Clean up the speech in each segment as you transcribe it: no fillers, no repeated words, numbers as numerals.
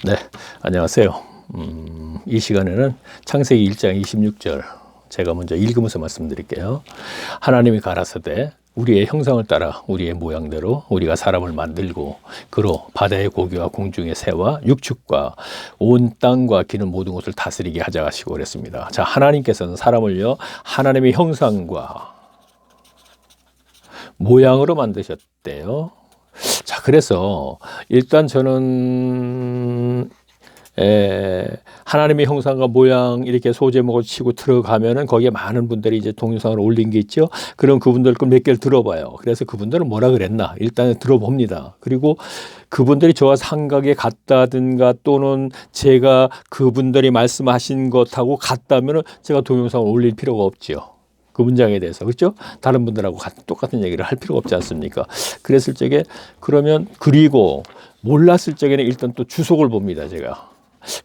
네, 안녕하세요. 이 시간에는 창세기 1장 26절 제가 먼저 읽으면서 말씀드릴게요. 하나님이 가라사대 우리의 형상을 따라 우리의 모양대로 우리가 사람을 만들고 그로 바다의 고기와 공중의 새와 육축과 온 땅과 기는 모든 것을 다스리게 하자 하시고 그랬습니다. 자, 하나님께서는 사람을요 하나님의 형상과 모양으로 만드셨대요. 자, 그래서 일단 저는 하나님의 형상과 모양 이렇게 소제목을 치고 들어가면은 거기에 많은 분들이 이제 동영상을 올린 게 있죠. 그럼 그분들 걸 몇 개를 들어봐요. 그래서 그분들은 뭐라 그랬나 일단 들어봅니다. 그리고 그분들이 저와 상각에 같다든가 또는 제가 그분들이 말씀하신 것하고 같다면은 제가 동영상을 올릴 필요가 없지요. 그 문장에 대해서, 그렇죠? 다른 분들하고 똑같은 얘기를 할 필요가 없지 않습니까? 그랬을 적에 그러면 그리고 몰랐을 적에는 일단 또 주석을 봅니다. 제가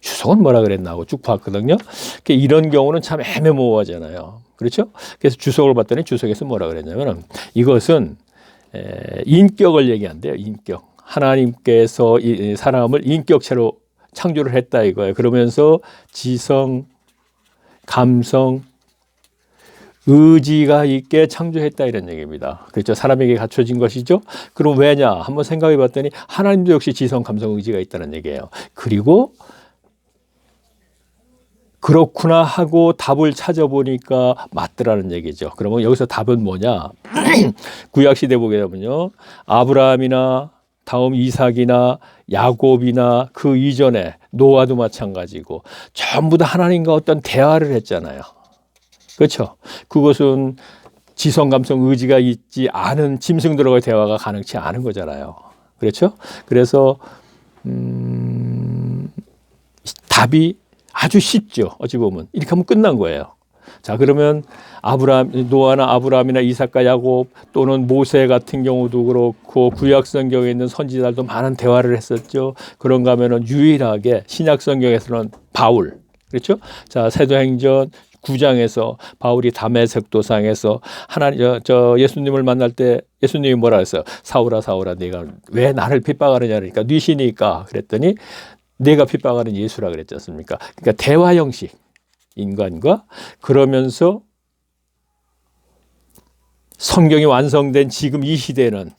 주석은 뭐라 그랬나 하고 쭉 봤거든요. 이런 경우는 참 애매모호하잖아요. 그렇죠? 그래서 주석을 봤더니 주석에서 뭐라 그랬냐면 이것은 인격을 얘기한대요. 인격. 하나님께서 이 사람을 인격체로 창조를 했다 이거예요. 그러면서 지성, 감성, 의지가 있게 창조했다 이런 얘기입니다. 그렇죠? 사람에게 갖춰진 것이죠. 그럼 왜냐? 한번 생각해 봤더니 하나님도 역시 지성, 감성, 의지가 있다는 얘기예요. 그리고 그렇구나 하고 답을 찾아보니까 맞더라는 얘기죠. 그러면 여기서 답은 뭐냐? 구약시대 보게 되면요. 아브라함이나 다음 이삭이나 야곱이나 그 이전에 노아도 마찬가지고 전부 다 하나님과 어떤 대화를 했잖아요. 그렇죠. 그것은 지성, 감성, 의지가 있지 않은 짐승들과의 대화가 가능치 않은 거잖아요. 그렇죠. 그래서 답이 아주 쉽죠. 어찌 보면 이렇게 하면 끝난 거예요. 자, 그러면 노아나 아브라함이나 이삭과 야곱 또는 모세 같은 경우도 그렇고 구약 성경에 있는 선지자들도 많은 대화를 했었죠. 그런가 하면은 유일하게 신약 성경에서는 바울, 그렇죠? 자, 사도행전 9장에서 바울이 다메섹 도상에서 예수님을 만날 때 예수님이 뭐라 했어요? 사울아 사울아 네가 왜 나를 핍박하느냐 그러니까 네 신이니까 그랬더니 내가 핍박하는 예수라 그랬지 않습니까? 그러니까 대화 형식 인간과 그러면서 성경이 완성된 지금 이 시대는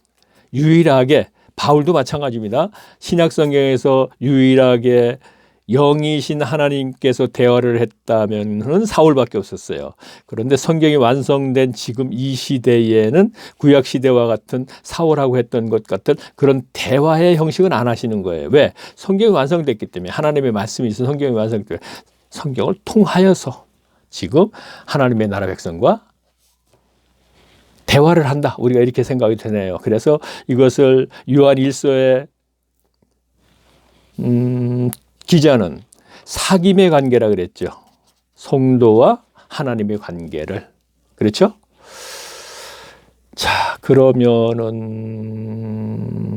유일하게 바울도 마찬가지입니다. 신약 성경에서 유일하게 영이신 하나님께서 대화를 했다면은 사울밖에 없었어요. 그런데 성경이 완성된 지금 이 시대에는 구약 시대와 같은 사울하고 했던 것 같은 그런 대화의 형식은 안 하시는 거예요. 왜? 성경이 완성됐기 때문에 하나님의 말씀이 있어 성경이 완성됐기 때문에 성경을 통하여서 지금 하나님의 나라 백성과 대화를 한다. 우리가 이렇게 생각이 되네요. 그래서 이것을 요한 1서의 기자는 사귐의 관계라 그랬죠. 성도와 하나님의 관계를. 그렇죠? 자, 그러면은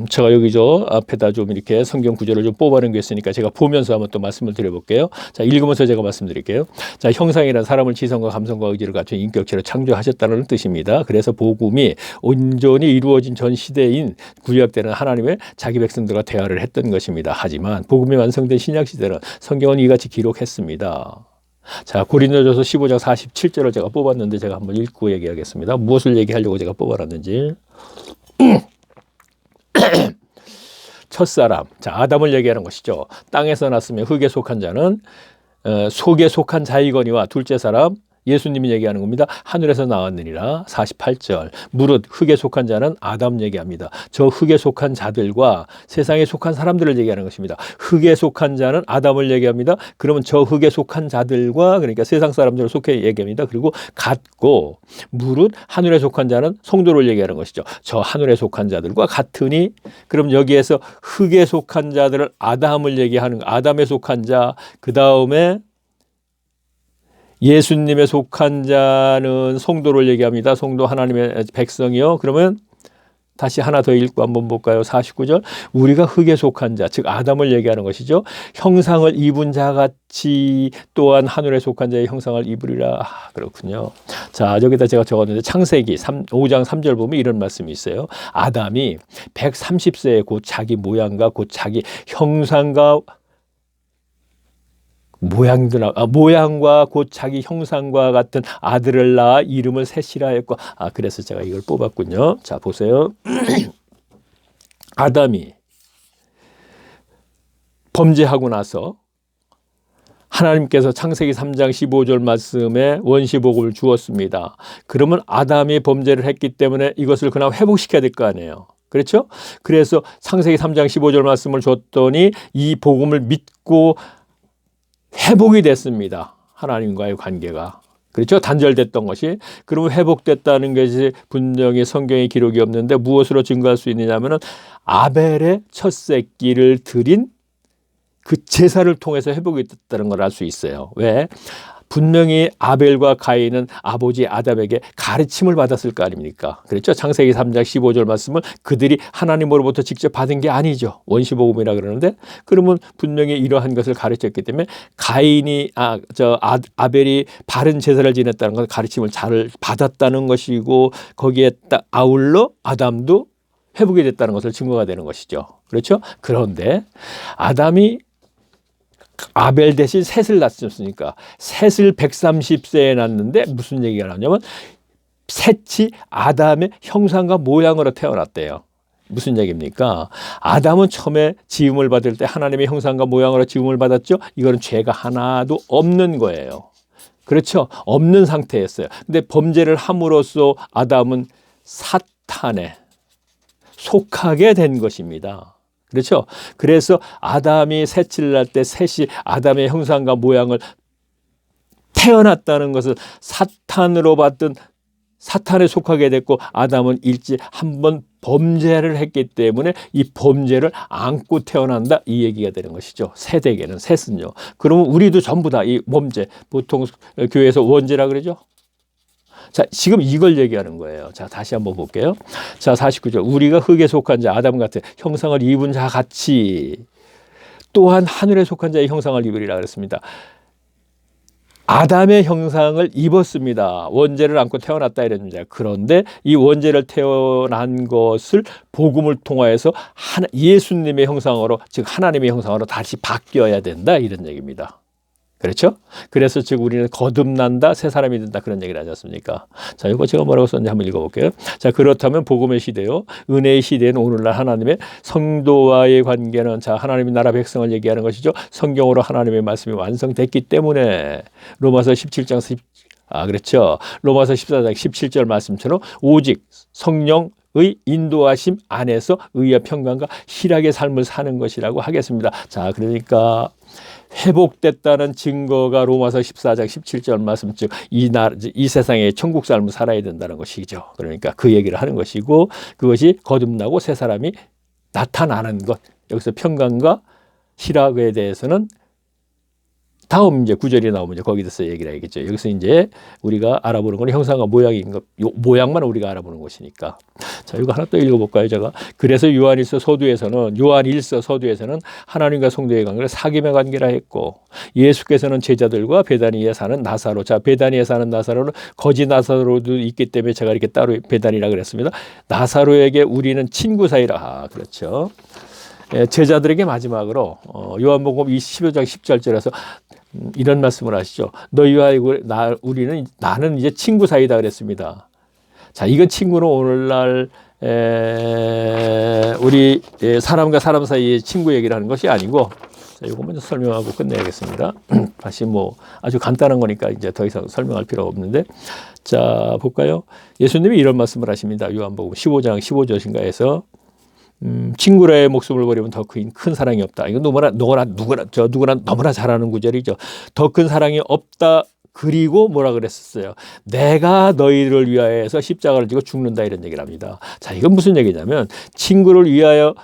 제가 여기 앞에다 좀 이렇게 성경 구절을 좀 뽑아낸 게 있으니까 제가 보면서 한번 또 말씀을 드려볼게요. 자, 읽으면서 제가 말씀드릴게요. 자, 형상이란 사람을 지성과 감성과 의지를 갖춘 인격체로 창조하셨다는 뜻입니다. 그래서 복음이 온전히 이루어진 전 시대인 구약 때는 하나님의 자기 백성들과 대화를 했던 것입니다. 하지만 복음이 완성된 신약 시대는 성경은 이같이 기록했습니다. 자, 고린도전서 15장 47절을 제가 뽑았는데 제가 한번 읽고 얘기하겠습니다. 무엇을 얘기하려고 제가 뽑아놨는지. 첫사람, 자, 아담을 얘기하는 것이죠. 땅에서 났으며 흙에 속한 자는 속에 속한 자이거니와 둘째 사람 예수님이 얘기하는 겁니다. 하늘에서 나왔느니라. 48절. 무릇 흙에 속한 자는 아담 얘기합니다. 저 흙에 속한 자들과 세상에 속한 사람들을 얘기하는 것입니다. 흙에 속한 자는 아담을 얘기합니다. 그러면 저 흙에 속한 자들과 그러니까 세상 사람들을 속해 얘기합니다. 그리고 같고 무릇 하늘에 속한 자는 성도를 얘기하는 것이죠. 저 하늘에 속한 자들과 같으니 그럼 여기에서 흙에 속한 자들을 아담을 얘기하는 아담에 속한 자 그 다음에 예수님에 속한 자는 성도를 얘기합니다. 성도 하나님의 백성이요. 그러면 다시 하나 더 읽고 한번 볼까요? 49절. 우리가 흙에 속한 자, 즉 아담을 얘기하는 것이죠. 형상을 입은 자같이 또한 하늘에 속한 자의 형상을 입으리라. 아, 그렇군요. 자, 여기다 제가 적었는데 창세기 5장 3절 보면 이런 말씀이 있어요. 아담이 130세에 곧 자기 모양과 곧 자기 형상과 모양과 곧 자기 형상과 같은 아들을 낳아 이름을 셋이라 했고, 그래서 제가 이걸 뽑았군요. 자, 보세요. 아담이 범죄하고 나서 하나님께서 창세기 3장 15절 말씀에 원시복음을 주었습니다. 그러면 아담이 범죄를 했기 때문에 이것을 그냥 회복시켜야 될 거 아니에요. 그렇죠? 그래서 창세기 3장 15절 말씀을 줬더니 이 복음을 믿고 회복이 됐습니다. 하나님과의 관계가. 그렇죠? 단절됐던 것이. 그러면 회복됐다는 것이 분명히 성경에 기록이 없는데 무엇으로 증거할 수 있느냐면은 아벨의 첫 새끼를 드린 그 제사를 통해서 회복이 됐다는 걸 알 수 있어요. 왜? 분명히 아벨과 가인은 아버지 아담에게 가르침을 받았을 거 아닙니까? 그렇죠? 창세기 3장 15절 말씀을 그들이 하나님으로부터 직접 받은 게 아니죠. 원시복음이라 그러는데, 그러면 분명히 이러한 것을 가르쳤기 때문에 아벨이 바른 제사를 지냈다는 건 가르침을 잘 받았다는 것이고, 거기에 딱 아울러 아담도 회복이 됐다는 것을 증거가 되는 것이죠. 그렇죠? 그런데 아담이 아벨 대신 셋을 낳았으니까 셋을 130세에 낳는데 무슨 얘기가 나오냐면 셋이 아담의 형상과 모양으로 태어났대요. 무슨 얘기입니까? 아담은 처음에 지음을 받을 때 하나님의 형상과 모양으로 지음을 받았죠. 이거는 죄가 하나도 없는 거예요. 그렇죠? 없는 상태였어요. 근데 범죄를 함으로써 아담은 사탄에 속하게 된 것입니다. 그렇죠? 그래서 아담이 셋을 낳을 때 셋이 아담의 형상과 모양을 태어났다는 것은 사탄으로 받던 사탄에 속하게 됐고, 아담은 일찍 한번 범죄를 했기 때문에 이 범죄를 안고 태어난다, 이 얘기가 되는 것이죠. 세대계는 셋은요. 그러면 우리도 전부 다 이 범죄, 보통 교회에서 원죄라 그러죠. 자, 지금 이걸 얘기하는 거예요. 자, 다시 한번 볼게요. 자, 49절. 우리가 흙에 속한 자 아담 같은 형상을 입은 자 같이 또한 하늘에 속한 자의 형상을 입으리라 그랬습니다. 아담의 형상을 입었습니다. 원죄를 안고 태어났다 이랬습니다. 그런데 이 원죄를 태어난 것을 복음을 통하여서 예수님의 형상으로, 즉 하나님의 형상으로 다시 바뀌어야 된다, 이런 얘기입니다. 그렇죠? 그래서 즉 우리는 거듭난다, 새 사람이 된다, 그런 얘기를 하지 않습니까? 자, 이거 제가 뭐라고 썼는지 한번 읽어볼게요. 자, 그렇다면 복음의 시대요, 은혜의 시대는 오늘날 하나님의 성도와의 관계는, 자, 하나님의 나라 백성을 얘기하는 것이죠. 성경으로 하나님의 말씀이 완성됐기 때문에 로마서 17장 그렇죠. 로마서 14장 17절 말씀처럼 오직 성령의 인도하심 안에서 의와 평강과 희락의 삶을 사는 것이라고 하겠습니다. 자, 그러니까 회복됐다는 증거가 로마서 14장 17절 말씀, 즉 이 세상에 천국 삶을 살아야 된다는 것이죠. 그러니까 그 얘기를 하는 것이고, 그것이 거듭나고 새 사람이 나타나는 것. 여기서 평강과 희락에 대해서는 다음 이제 구절이 나오면 이제 거기서 얘기를 하겠죠. 여기서 이제 우리가 알아보는 건 형상과 모양인 것, 모양만 우리가 알아보는 것이니까. 자, 이거 하나 또 읽어볼까요, 제가? 그래서 요한일서 서두에서는 하나님과 성도의 관계를 사귐의 관계라 했고, 예수께서는 제자들과 베다니에 사는 나사로, 자, 베다니에 사는 나사로는 거짓 나사로도 있기 때문에 제가 이렇게 따로 베다니라 그랬습니다. 나사로에게 우리는 친구 사이라. 그렇죠. 제자들에게 마지막으로 요한복음 15장 10절에서 이런 말씀을 하시죠. 너희와 나는 이제 친구 사이다 그랬습니다. 자, 이건 친구는 오늘날 우리 사람과 사람 사이의 친구 얘기를 하는 것이 아니고, 자, 이거 먼저 설명하고 끝내야겠습니다. 다시 아주 간단한 거니까 이제 더 이상 설명할 필요가 없는데, 자, 볼까요? 예수님이 이런 말씀을 하십니다. 요한복음 15장 15절인가에서 친구라의 목숨을 버리면 더 큰 사랑이 없다. 이건 누구나 너무나 잘 아는 구절이죠. 더 큰 사랑이 없다. 그리고 뭐라 그랬었어요? 내가 너희를 위하여서 십자가를 지고 죽는다, 이런 얘기를 합니다. 자, 이건 무슨 얘기냐면 친구를 위하여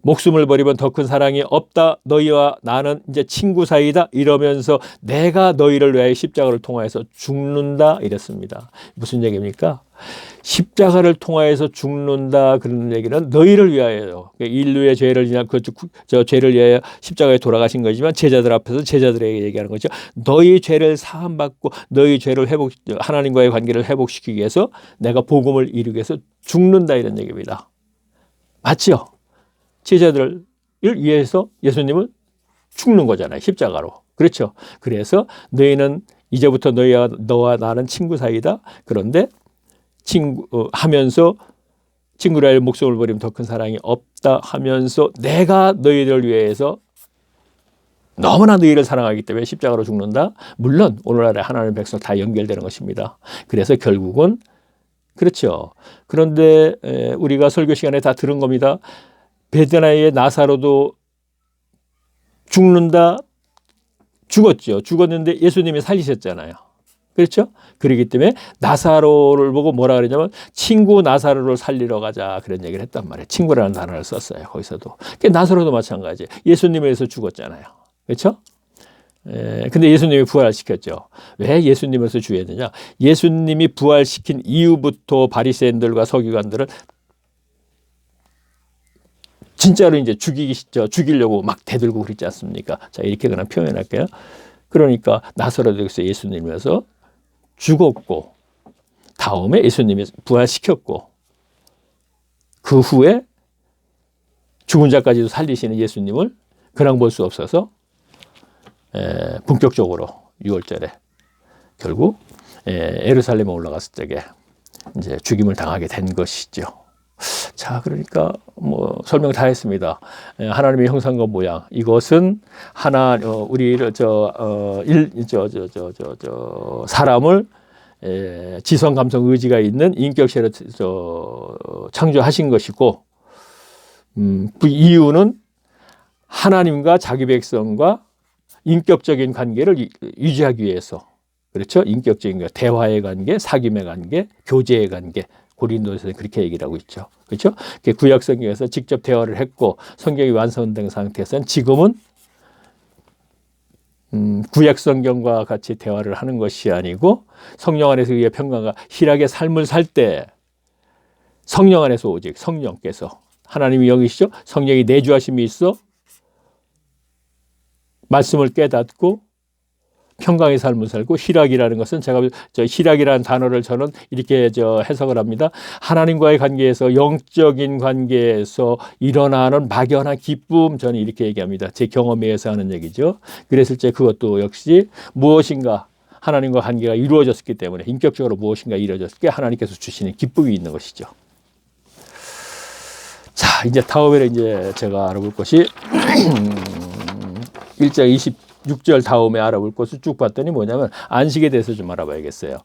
목숨을 버리면 더 큰 사랑이 없다. 너희와 나는 이제 친구 사이다. 이러면서 내가 너희를 위하여 십자가를 통하여서 죽는다, 이랬습니다. 무슨 얘기입니까? 십자가를 통하여서 죽는다, 그런 얘기는 너희를 위하여, 인류의 죄를 죄를 위하여 십자가에 돌아가신 거지만 제자들 앞에서 제자들에게 얘기하는 거죠. 너희 죄를 사함 받고 너희 죄를 하나님과의 관계를 회복시키기 위해서 내가 복음을 이루기 위해서 죽는다, 이런 얘기입니다. 맞죠? 제자들을 위해서 예수님은 죽는 거잖아요, 십자가로. 그렇죠. 그래서 너희는 이제부터 너와 나는 친구 사이다. 그런데 하면서 친구라 할 목숨을 버리면 더 큰 사랑이 없다 하면서 내가 너희들을 위해서 너무나 너희를 사랑하기 때문에 십자가로 죽는다. 물론 오늘날의 하나님의 백성 다 연결되는 것입니다. 그래서 결국은 그렇죠. 그런데 우리가 설교 시간에 다 들은 겁니다. 베드나의 나사로도 죽는다. 죽었죠. 죽었는데 예수님이 살리셨잖아요. 그렇죠? 그렇기 때문에 나사로를 보고 뭐라 그러냐면 친구 나사로를 살리러 가자 그런 얘기를 했단 말이에요. 친구라는 단어를 썼어요. 거기서도. 나사로도 마찬가지. 예수님에 의해서 죽었잖아요. 그렇죠? 근데 예수님이 부활시켰죠. 왜 예수님에서 죽였느냐? 예수님이 부활시킨 이후부터 바리새인들과 서기관들은 진짜로 이제 죽이려고 막 대들고 그랬지 않습니까? 자, 이렇게 그냥 표현할게요. 그러니까 나사로에서 예수님에서 죽었고, 다음에 예수님이 부활시켰고, 그 후에 죽은 자까지도 살리시는 예수님을 그냥 볼 수 없어서 본격적으로 6월절에 결국 예루살렘에 올라갔을 적에 이제 죽임을 당하게 된 것이죠. 자, 그러니까 뭐 설명 다 했습니다. 하나님의 형상과 모양, 이것은 우리를 사람을 지성, 감성, 의지가 있는 인격체로 창조하신 것이고, 그 이유는 하나님과 자기 백성과 인격적인 관계를 유지하기 위해서, 그렇죠? 인격적인 대화의 관계, 사귐의 관계, 교제의 관계. 고린도에서는 그렇게 얘기를 하고 있죠. 그렇죠? 구약 성경에서 직접 대화를 했고 성경이 완성된 상태에서는 지금은 구약 성경과 같이 대화를 하는 것이 아니고 성령 안에서 의의 평강과 희락의 삶을 살 때 성령 안에서 오직 성령께서 하나님이 영이시죠? 성령이 내주하심이 있어 말씀을 깨닫고 평강의 삶을 살고, 희락이라는 것은 제가 희락이라는 단어를 저는 이렇게 해석을 합니다. 하나님과의 관계에서, 영적인 관계에서 일어나는 막연한 기쁨, 저는 이렇게 얘기합니다. 제 경험에 의해서 하는 얘기죠. 그랬을 때 그것도 역시 무엇인가 하나님과 관계가 이루어졌기 때문에, 인격적으로 무엇인가 이루어졌을 때 하나님께서 주시는 기쁨이 있는 것이죠. 자, 이제 다음에는 이제 제가 알아볼 것이 1장 26절 다음에 알아볼 것을 쭉 봤더니 뭐냐면 안식에 대해서 좀 알아봐야겠어요.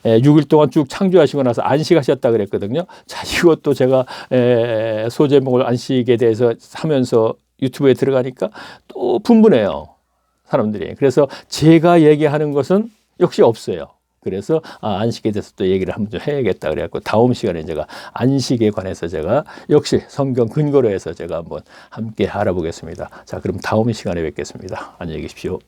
6일 동안 쭉 창조하시고 나서 안식하셨다 그랬거든요. 자, 이것도 제가 소제목을 안식에 대해서 하면서 유튜브에 들어가니까 또 분분해요, 사람들이. 그래서 제가 얘기하는 것은 역시 없어요. 그래서 안식에 대해서 또 얘기를 한번 좀 해야겠다 그래갖고 다음 시간에 제가 안식에 관해서 제가 역시 성경 근거로 해서 제가 한번 함께 알아보겠습니다. 자, 그럼 다음 시간에 뵙겠습니다. 안녕히 계십시오.